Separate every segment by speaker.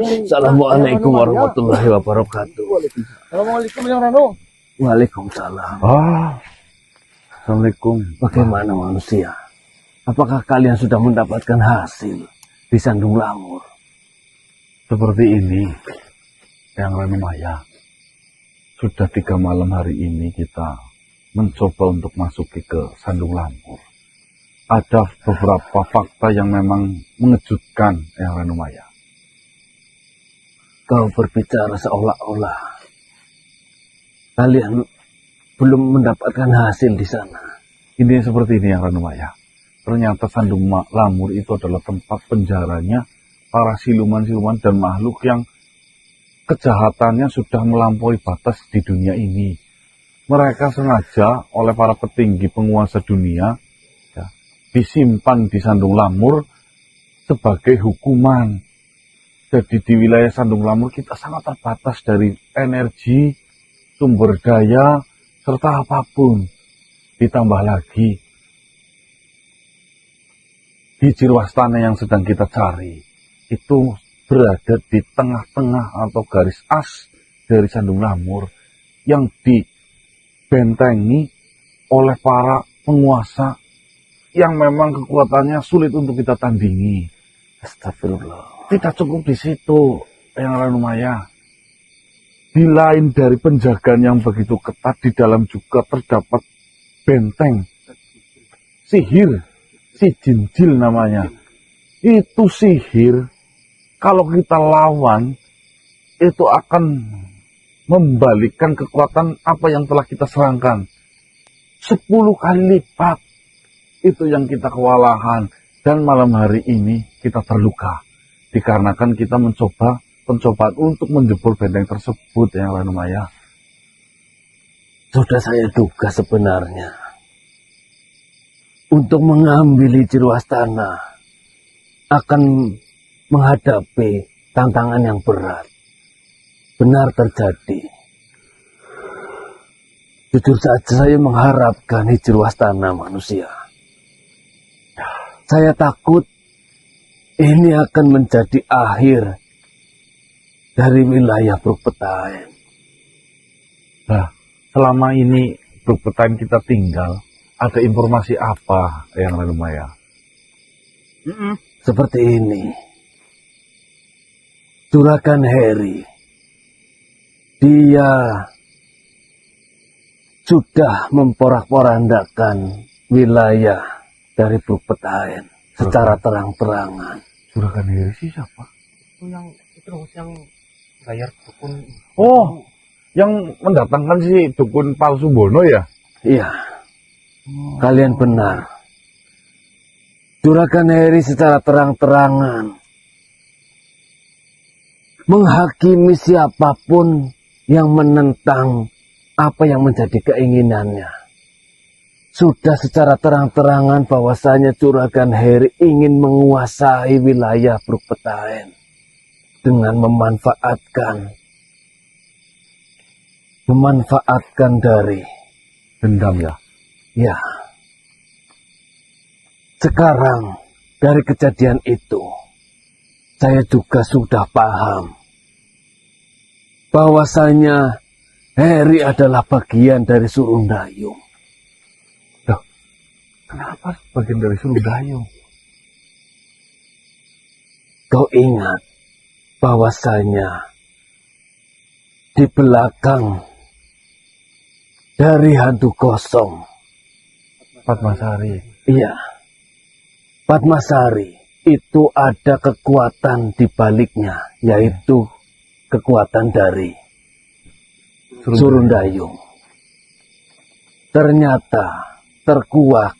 Speaker 1: Assalamualaikum warahmatullahi wabarakatuh.
Speaker 2: Assalamualaikum Yang Rano.
Speaker 1: Waalaikumsalam.
Speaker 3: Assalamualaikum.
Speaker 1: Bagaimana manusia? Apakah kalian sudah mendapatkan hasil di Sandung Lamur?
Speaker 3: Seperti ini, Yang Rano Maya. Sudah 3 malam hari ini kita mencoba untuk masuk ke Sandung Lamur. Ada beberapa fakta yang memang mengejutkan, Yang Rano Maya.
Speaker 1: Kau berbicara seolah-olah kalian belum mendapatkan hasil di sana.
Speaker 3: Ini seperti ini, Yang Rano Maya. Ternyata Sandung Lamur itu adalah tempat penjaranya para siluman-siluman dan makhluk yang kejahatannya sudah melampaui batas di dunia ini. Mereka sengaja oleh para petinggi penguasa dunia ya, disimpan di Sandung Lamur sebagai hukuman. Jadi di wilayah Sandung Lamur kita sangat terbatas dari energi, sumber daya, serta apapun. Ditambah lagi di Jirwastana yang sedang kita cari itu berada di tengah-tengah atau garis as dari Sandung Lamur yang dibentengi oleh para penguasa yang memang kekuatannya sulit untuk kita tandingi.
Speaker 1: Astagfirullah.
Speaker 3: Tidak cukup di situ, Yang Rano Maya. Di lain dari penjagaan yang begitu ketat, di dalam juga terdapat benteng sihir, si jinjil namanya. Itu sihir, kalau kita lawan, itu akan membalikkan kekuatan apa yang telah kita serangkan. 10 kali lipat itu yang kita kewalahan. Dan malam hari ini kita terluka. Dikarenakan kita mencoba pencobaan untuk menjebol benteng tersebut, Yang Rano Maya.
Speaker 1: Sudah saya duga sebenarnya. Untuk mengambil Jirwastana akan menghadapi tantangan yang berat. Benar terjadi. Jujur saja saya mengharapkan Jirwastana manusia. Saya takut ini akan menjadi akhir dari wilayah Brukpetaen.
Speaker 3: Nah, selama ini Brukpetaen kita tinggal, ada informasi apa, Yang Rano Maya?
Speaker 1: Seperti ini. Juragan Heri, dia sudah memporak-porandakan wilayah dari Brukpetaen secara terang-terangan.
Speaker 3: Juragan Heri siapa?
Speaker 2: Itu yang bayar dukun.
Speaker 3: Oh, yang mendatangkan si dukun palsu Bono ya?
Speaker 1: Iya, kalian benar. Juragan Heri secara terang-terangan menghakimi siapapun yang menentang apa yang menjadi keinginannya. Sudah secara terang-terangan bahwasanya Juragan Heri ingin menguasai wilayah Brukpetaen dengan memanfaatkan dari
Speaker 3: Dendam ya?
Speaker 1: ya. Sekarang dari kejadian itu saya juga sudah paham bahwasanya Heri adalah bagian dari Surundayung.
Speaker 3: Kenapa bagian dari Surundayung?
Speaker 1: Kau ingat bahwasanya di belakang dari hantu kosong,
Speaker 3: Padmasari.
Speaker 1: iya, Padmasari, itu ada kekuatan di baliknya, yaitu kekuatan dari Surundayung. Ternyata terkuak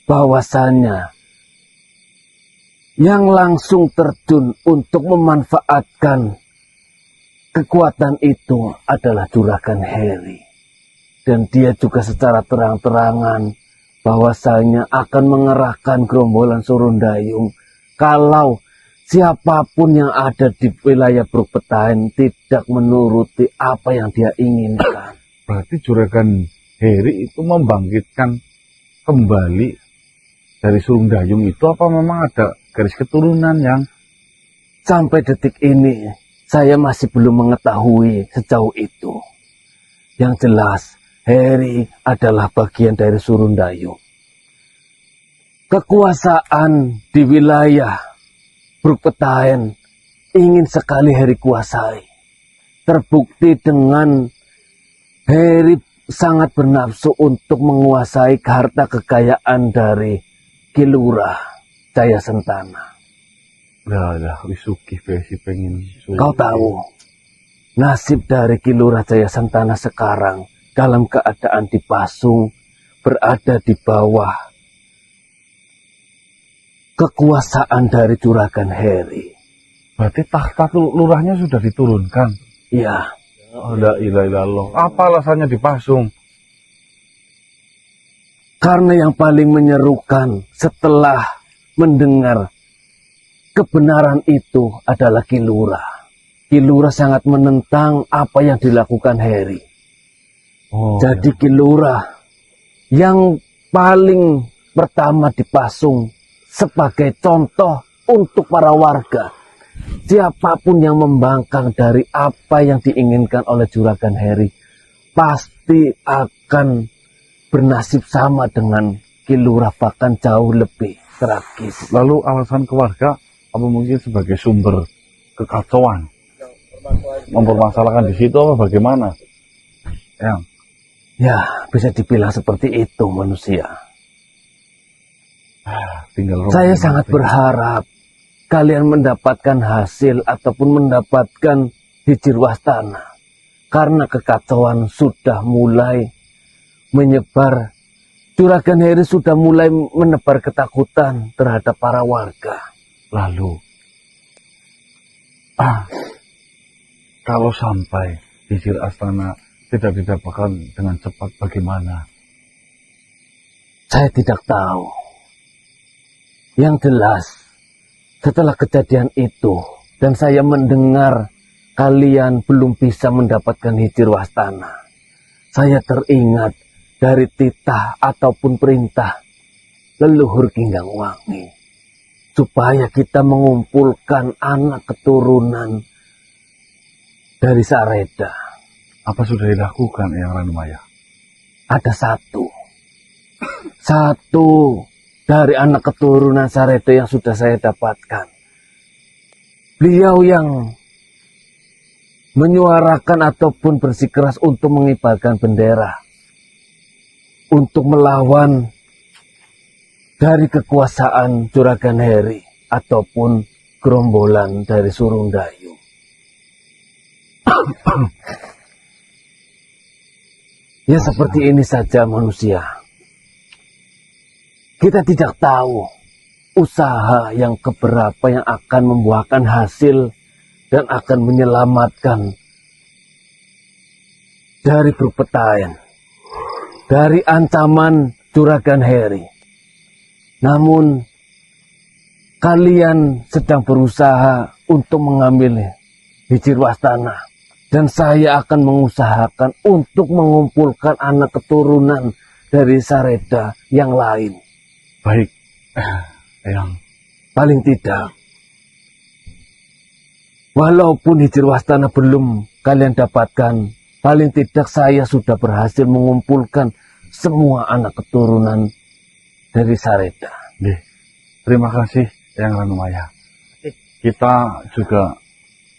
Speaker 1: bahwasanya yang langsung terjun untuk memanfaatkan kekuatan itu adalah Juragan Heri. Dan dia juga secara terang-terangan bahwasanya akan mengerahkan gerombolan Surundayung kalau siapapun yang ada di wilayah Brukpetaen tidak menuruti apa yang dia inginkan.
Speaker 3: Berarti Juragan Heri itu membangkitkan kembali dari Surundayung itu, apa memang ada garis keturunan yang
Speaker 1: Sampai detik ini, saya masih belum mengetahui sejauh itu. Yang jelas, Heri adalah bagian dari Surundayu. Kekuasaan di wilayah Brukpetaen ingin sekali Heri kuasai. Terbukti dengan Heri sangat bernafsu untuk menguasai harta kekayaan dari Kilurah Jaya Sentana.
Speaker 3: Ya, wisuki besi pengen.
Speaker 1: Kau tahu, nasib dari Kilurah Jaya Sentana sekarang dalam keadaan dipasung, berada di bawah kekuasaan dari Juragan Heri.
Speaker 3: Berarti tahta lurahnya sudah diturunkan.
Speaker 1: Ya,
Speaker 3: La ilaha illallah. Apa alasannya dipasung?
Speaker 1: karena yang paling menyerukan setelah mendengar kebenaran itu adalah Kilurah. Kilurah sangat menentang apa yang dilakukan Heri. Jadi Kilurah yang paling pertama dipasung sebagai contoh untuk para warga. Siapapun yang membangkang dari apa yang diinginkan oleh Juragan Heri pasti akan bernasib sama dengan Kilurah, bahkan jauh lebih tragis.
Speaker 3: Lalu alasan keluarga apa mungkin sebagai sumber kekacauan? Mempermasalahkan di situ apa bagaimana?
Speaker 1: Ya, bisa dibilang seperti itu manusia. Saya sangat berharap kalian mendapatkan hasil ataupun mendapatkan Hijirwastana. Karena kekacauan sudah mulai menyebar. Juragan Heri sudah mulai menebar ketakutan terhadap para warga.
Speaker 3: Lalu, kalau sampai Hijir Astana tidak didapatkan dengan cepat bagaimana?
Speaker 1: Saya tidak tahu. Yang jelas, setelah kejadian itu, dan saya mendengar kalian belum bisa mendapatkan Hijirwastana, saya teringat dari titah ataupun perintah leluhur Kinggang Wangi, supaya kita mengumpulkan anak keturunan dari Sareda.
Speaker 3: Apa sudah dilakukan Eyang Ranumaya?
Speaker 1: Ada satu dari anak keturunan Sareda yang sudah saya dapatkan. Beliau yang menyuarakan ataupun bersikeras untuk mengibarkan bendera, untuk melawan dari kekuasaan Juragan Heri ataupun gerombolan dari Surundayu. Ya, seperti ini saja manusia. Kita tidak tahu usaha yang keberapa yang akan membuahkan hasil dan akan menyelamatkan dari Brukpetaen, dari ancaman Juragan Heri. Namun kalian sedang berusaha untuk mengambil Hijirwastana, dan saya akan mengusahakan untuk mengumpulkan anak keturunan dari Sareda yang lain.
Speaker 3: Baik, Eyang.
Speaker 1: Paling tidak, walaupun Hijirwastana belum kalian dapatkan, paling tidak saya sudah berhasil mengumpulkan semua anak keturunan dari Sareda.
Speaker 3: Terima kasih Eyang Ranumaya. Kita juga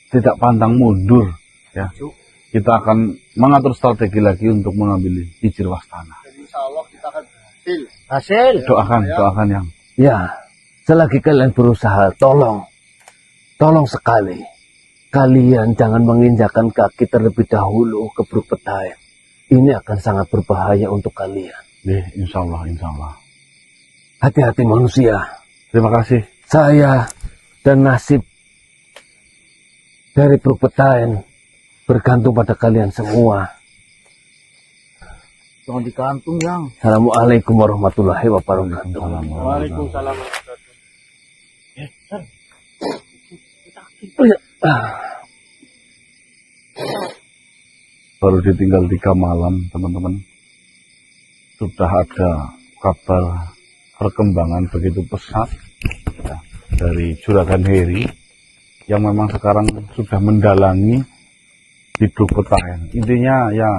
Speaker 3: tidak pantang mundur, ya. Kita akan mengatur strategi lagi untuk mengambil Hijirwastana.
Speaker 2: Insya Allah kita akan berhasil.
Speaker 3: Doakan Yang.
Speaker 1: Ya, selagi kalian berusaha, tolong sekali, kalian jangan menginjakan kaki terlebih dahulu ke Brukpetaen. Ini akan sangat berbahaya untuk kalian.
Speaker 3: Insya Allah.
Speaker 1: Hati-hati manusia.
Speaker 3: Terima kasih.
Speaker 1: Saya dan nasib dari Brukpetaen bergantung pada kalian semua.
Speaker 2: Jangan dikantung, Yang.
Speaker 1: Assalamualaikum warahmatullahi wabarakatuh.
Speaker 2: Waalaikumsalam.
Speaker 3: Baru ditinggal 3 malam, teman-teman. Sudah ada kabar perkembangan begitu pesat, ya, dari Juragan Heri yang memang sekarang sudah mendalangi hidup petani. Intinya ya